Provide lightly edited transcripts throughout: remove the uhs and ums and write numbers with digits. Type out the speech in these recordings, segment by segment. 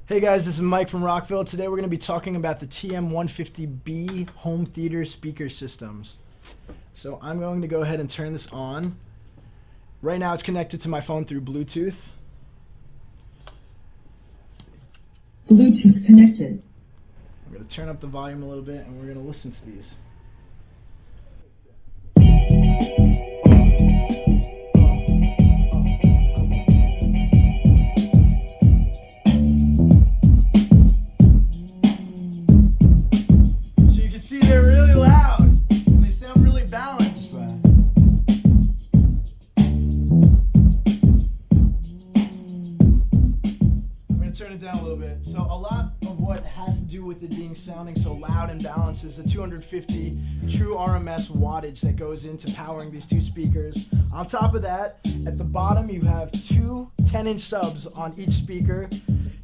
Hey guys, this is Mike from Rockville. Today we're going to be talking about the TM150B home theater speaker systems. So I'm going to go ahead and turn this on. Right now it's connected to my phone through Bluetooth. Bluetooth connected. I'm going to turn up the volume a little bit and we're going to listen to these. Turn it down a little bit. So a lot of what has to do with it being sounding so loud and balanced is the 250 true RMS wattage that goes into powering these two speakers. On top of that, at the bottom you have two 10-inch subs on each speaker.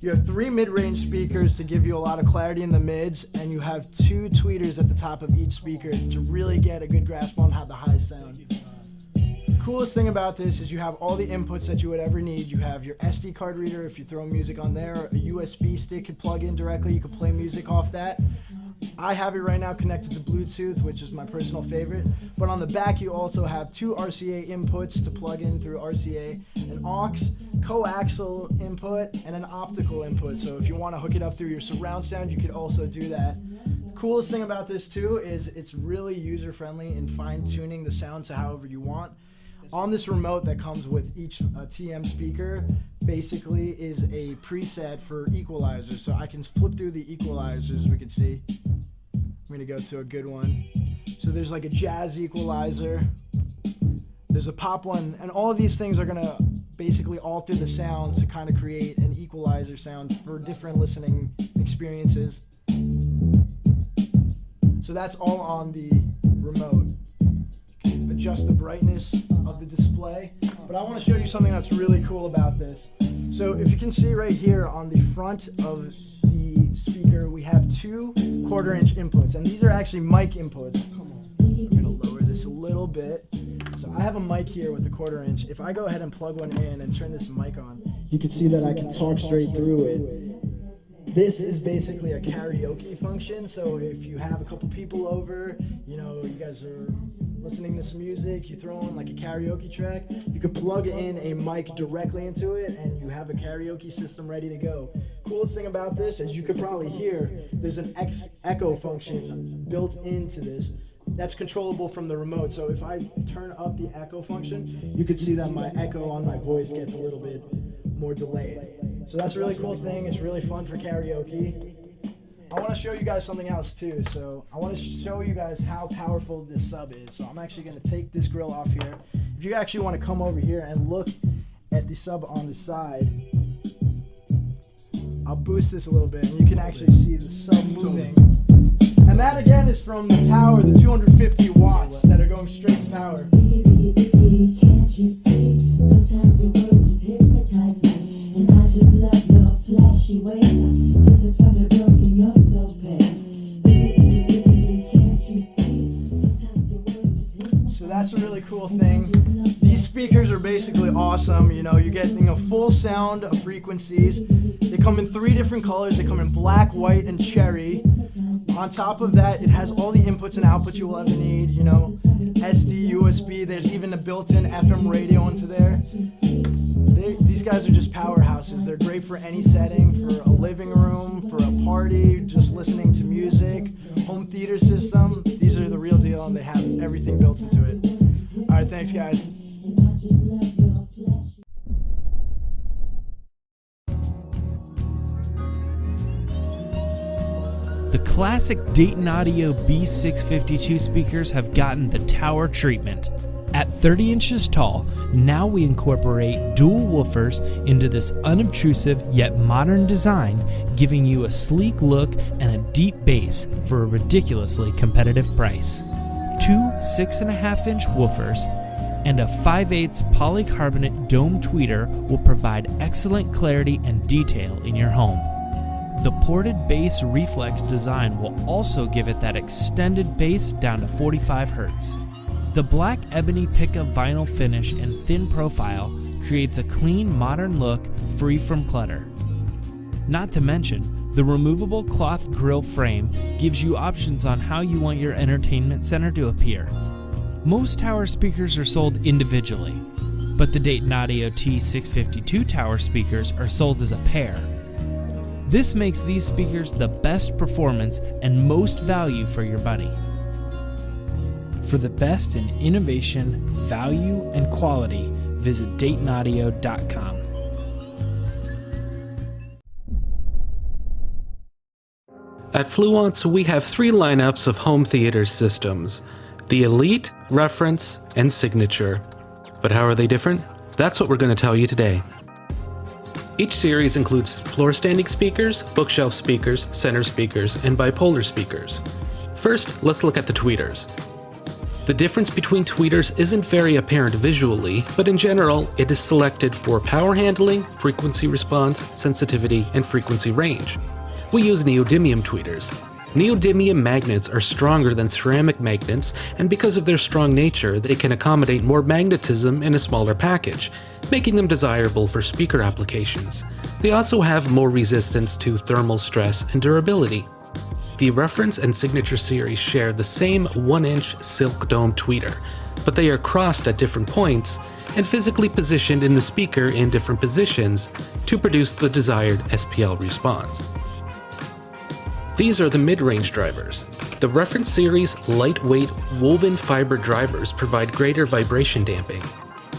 You have three mid-range speakers to give you a lot of clarity in the mids, and you have two tweeters at the top of each speaker to really get a good grasp on how the highs sound. Coolest thing about this is you have all the inputs that you would ever need. You have your SD card reader if you throw music on there, a USB stick could plug in directly, you can play music off that. I have it right now connected to Bluetooth, which is my personal favorite, but on the back you also have two RCA inputs to plug in through RCA, an aux, coaxial input, and an optical input. So if you want to hook it up through your surround sound, you could also do that. Coolest thing about this too is it's really user-friendly in fine-tuning the sound to however you want. On this remote that comes with each TM speaker basically is a preset for equalizers. So I can flip through the equalizers, we can see. I'm gonna go to a good one. So there's like a jazz equalizer, there's a pop one, and all of these things are gonna basically alter the sound to kind of create an equalizer sound for different listening experiences. So that's all on the remote. Adjust the brightness of the display, but I want to show you something that's really cool about this. So if you can see right here on the front of the speaker, we have two 1/4-inch inputs, and these are actually mic inputs. I'm going to lower this a little bit. So I have a mic here with the 1/4-inch. If I go ahead and plug one in and turn this mic on, you can see that I can talk straight through it. This is basically a karaoke function, so if you have a couple people over, you know, you guys are listening to some music, you throw on like a karaoke track, you could plug in a mic directly into it and you have a karaoke system ready to go. Coolest thing about this, as you could probably hear, there's an echo function built into this that's controllable from the remote. So if I turn up the echo function, you could see that my echo on my voice gets a little bit more delayed. So that's a really cool thing. It's really fun for karaoke. I want to show you guys something else too. So I want to show you guys how powerful this sub is. So I'm actually going to take this grill off here. If you actually want to come over here and look at the sub on the side, I'll boost this a little bit and you can actually see the sub moving. And that again is from the power, the 250 watts that are going straight to power. Can't you see? Sometimes your words just hypnotize me, and I just love your flashy ways. This is from the broken, you're so bad. Can't you see? Sometimes your words just hypnotize. So that's a really cool thing. These speakers are basically awesome. You know, you're getting a full sound of frequencies. They come in 3 different colors. They come in black, white, and cherry. On top of that, it has all the inputs and outputs you will ever need, you know, SD, USB, there's even a built-in FM radio into there. These guys are just powerhouses. They're great for any setting, for a living room, for a party, just listening to music, home theater system. These are the real deal and they have everything built into it. All right, thanks guys. The classic Dayton Audio B652 speakers have gotten the tower treatment. At 30 inches tall, now we incorporate dual woofers into this unobtrusive yet modern design, giving you a sleek look and a deep bass for a ridiculously competitive price. 2 6.5-inch woofers and a 5/8 polycarbonate dome tweeter will provide excellent clarity and detail in your home. The ported bass reflex design will also give it that extended bass down to 45 Hz. The black ebony pickup vinyl finish and thin profile creates a clean, modern look free from clutter. Not to mention, the removable cloth grille frame gives you options on how you want your entertainment center to appear. Most tower speakers are sold individually, but the Dayton Audio T652 tower speakers are sold as a pair. This makes these speakers the best performance and most value for your money. For the best in innovation, value, and quality, visit DaytonAudio.com. At Fluance, we have 3 lineups of home theater systems: the Elite, Reference, and Signature. But how are they different? That's what we're going to tell you today. Each series includes floor-standing speakers, bookshelf speakers, center speakers, and bipolar speakers. First, let's look at the tweeters. The difference between tweeters isn't very apparent visually, but in general, it is selected for power handling, frequency response, sensitivity, and frequency range. We use neodymium tweeters. Neodymium magnets are stronger than ceramic magnets, and because of their strong nature, they can accommodate more magnetism in a smaller package, making them desirable for speaker applications. They also have more resistance to thermal stress and durability. The Reference and Signature series share the same 1-inch silk dome tweeter, but they are crossed at different points and physically positioned in the speaker in different positions to produce the desired SPL response. These are the mid-range drivers. The Reference series lightweight woven fiber drivers provide greater vibration damping.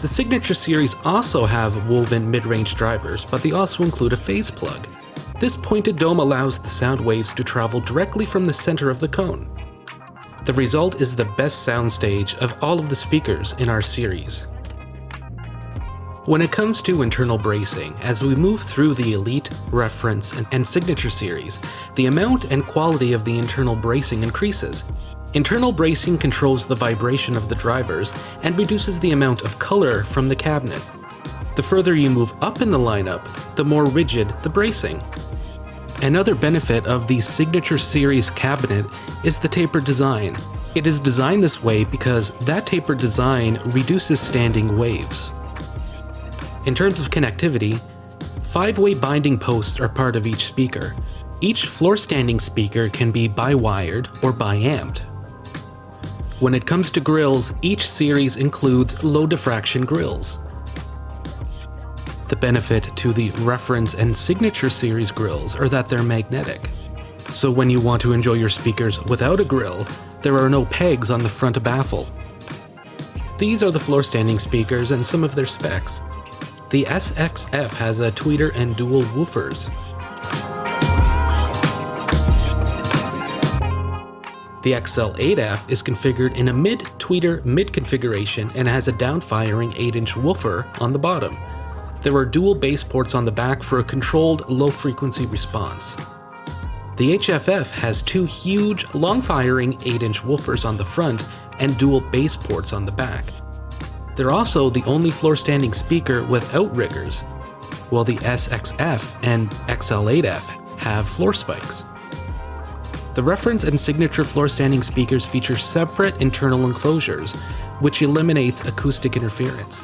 The Signature series also have woven mid-range drivers, but they also include a phase plug. This pointed dome allows the sound waves to travel directly from the center of the cone. The result is the best soundstage of all of the speakers in our series. When it comes to internal bracing, as we move through the Elite, Reference, and Signature series, the amount and quality of the internal bracing increases. Internal bracing controls the vibration of the drivers and reduces the amount of color from the cabinet. The further you move up in the lineup, the more rigid the bracing. Another benefit of the Signature series cabinet is the tapered design. It is designed this way because that tapered design reduces standing waves. In terms of connectivity, 5-way binding posts are part of each speaker. Each floor-standing speaker can be bi-wired or bi-amped. When it comes to grills, each series includes low diffraction grills. The benefit to the Reference and Signature series grills are that they're magnetic. So when you want to enjoy your speakers without a grill, there are no pegs on the front baffle. These are the floor-standing speakers and some of their specs. The SXF has a tweeter and dual woofers. The XL8F is configured in a mid-tweeter mid-configuration and has a down-firing 8-inch woofer on the bottom. There are dual bass ports on the back for a controlled low-frequency response. The HFF has 2 huge, long-firing 8-inch woofers on the front and dual bass ports on the back. They're also the only floor-standing speaker with outriggers, while the SXF and XL8F have floor spikes. The Reference and Signature floor-standing speakers feature separate internal enclosures, which eliminates acoustic interference.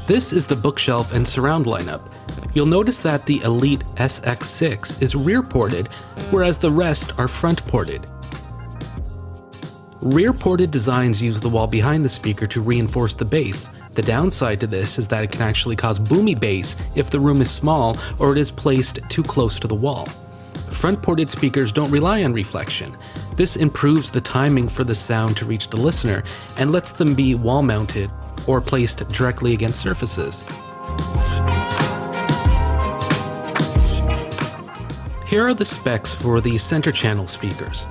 This is the bookshelf and surround lineup. You'll notice that the Elite SX6 is rear-ported, whereas the rest are front-ported. Rear-ported designs use the wall behind the speaker to reinforce the bass. The downside to this is that it can actually cause boomy bass if the room is small or it is placed too close to the wall. Front-ported speakers don't rely on reflection. This improves the timing for the sound to reach the listener and lets them be wall-mounted or placed directly against surfaces. Here are the specs for the center channel speakers.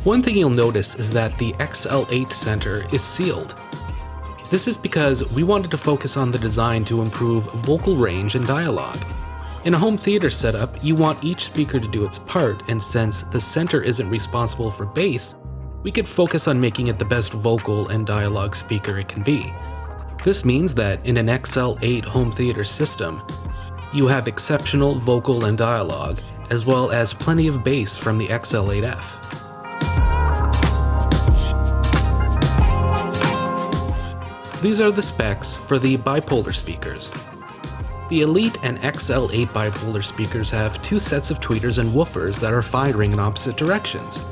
One thing you'll notice is that the XL8 center is sealed. This is because we wanted to focus on the design to improve vocal range and dialogue. In a home theater setup, you want each speaker to do its part, and since the center isn't responsible for bass, we could focus on making it the best vocal and dialogue speaker it can be. This means that in an XL8 home theater system, you have exceptional vocal and dialogue, as well as plenty of bass from the XL8F. These are the specs for the bipolar speakers. The Elite and XL8 bipolar speakers have 2 sets of tweeters and woofers that are firing in opposite directions.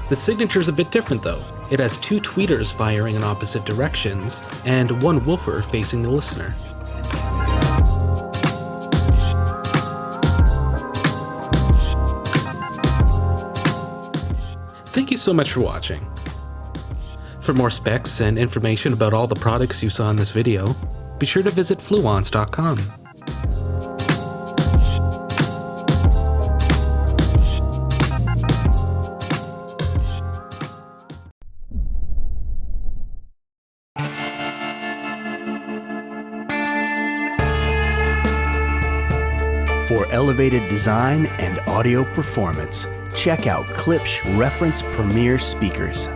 The Signature is a bit different though. It has 2 tweeters firing in opposite directions and 1 woofer facing the listener. Thank you so much for watching. For more specs and information about all the products you saw in this video, be sure to visit fluance.com. For elevated design and audio performance, check out Klipsch Reference Premier Speakers.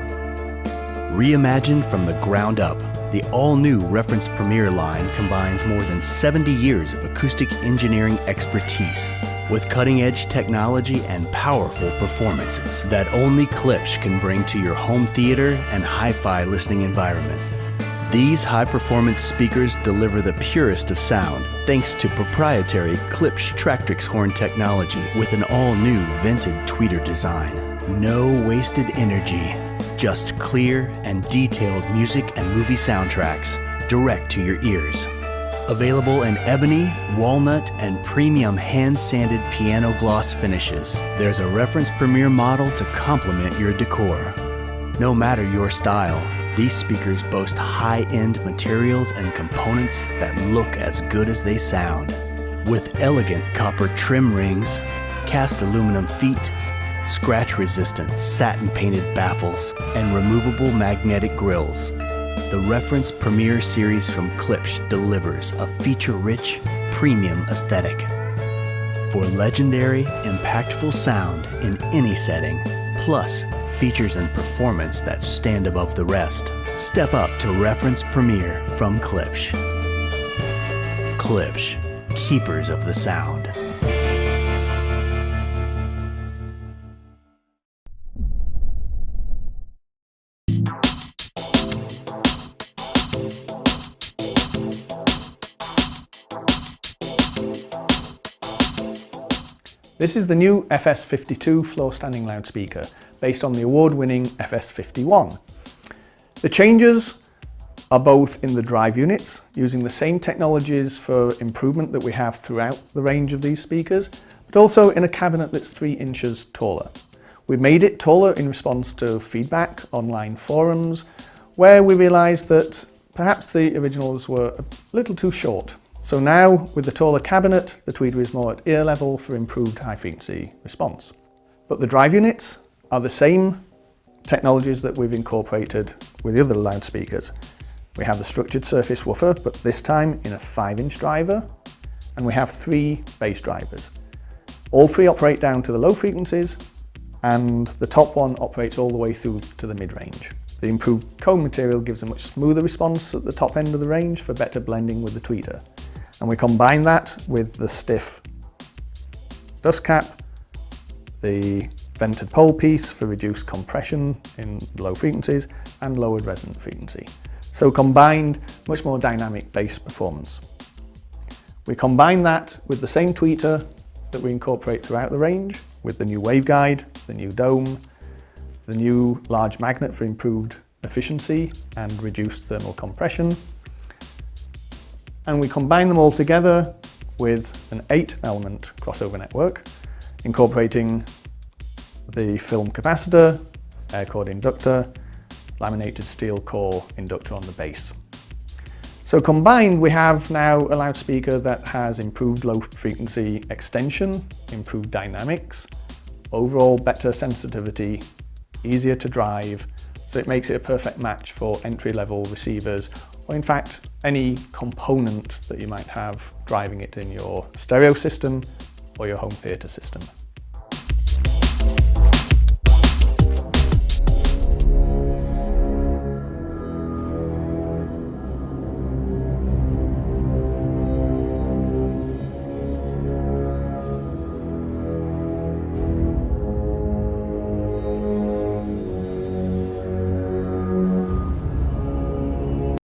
Reimagined from the ground up, the all-new Reference Premier line combines more than 70 years of acoustic engineering expertise with cutting-edge technology and powerful performances that only Klipsch can bring to your home theater and hi-fi listening environment. These high-performance speakers deliver the purest of sound thanks to proprietary Klipsch Tractrix horn technology with an all-new vented tweeter design. No wasted energy, just clear and detailed music and movie soundtracks direct to your ears. Available in ebony, walnut, and premium hand-sanded piano gloss finishes, there's a Reference Premier model to complement your decor. No matter your style, these speakers boast high-end materials and components that look as good as they sound. With elegant copper trim rings, cast aluminum feet, scratch-resistant satin-painted baffles, and removable magnetic grills, the Reference Premier series from Klipsch delivers a feature-rich, premium aesthetic. For legendary, impactful sound in any setting, plus features and performance that stand above the rest, step up to Reference Premier from Klipsch. Klipsch, keepers of the sound. This is the new FS52 floor standing loudspeaker, based on the award-winning FS51. The changes are both in the drive units, using the same technologies for improvement that we have throughout the range of these speakers, but also in a cabinet that's 3 inches taller. We made it taller in response to feedback, online forums, where we realized that perhaps the originals were a little too short. So now, with the taller cabinet, the tweeter is more at ear level for improved high frequency response. But the drive units are the same technologies that we've incorporated with the other loudspeakers. We have the structured surface woofer, but this time in a 5-inch driver, and we have 3 bass drivers. All 3 operate down to the low frequencies, and the top one operates all the way through to the mid-range. The improved cone material gives a much smoother response at the top end of the range for better blending with the tweeter. And we combine that with the stiff dust cap, the vented pole piece for reduced compression in low frequencies and lowered resonant frequency. So combined, much more dynamic bass performance. We combine that with the same tweeter that we incorporate throughout the range, with the new waveguide, the new dome, the new large magnet for improved efficiency and reduced thermal compression. And we combine them all together with an 8-element crossover network, incorporating the film capacitor, air cored inductor, laminated steel core inductor on the base. So combined, we have now a loudspeaker that has improved low frequency extension, improved dynamics, overall better sensitivity, easier to drive, so it makes it a perfect match for entry-level receivers, or in fact, any component that you might have driving it in your stereo system or your home theater system.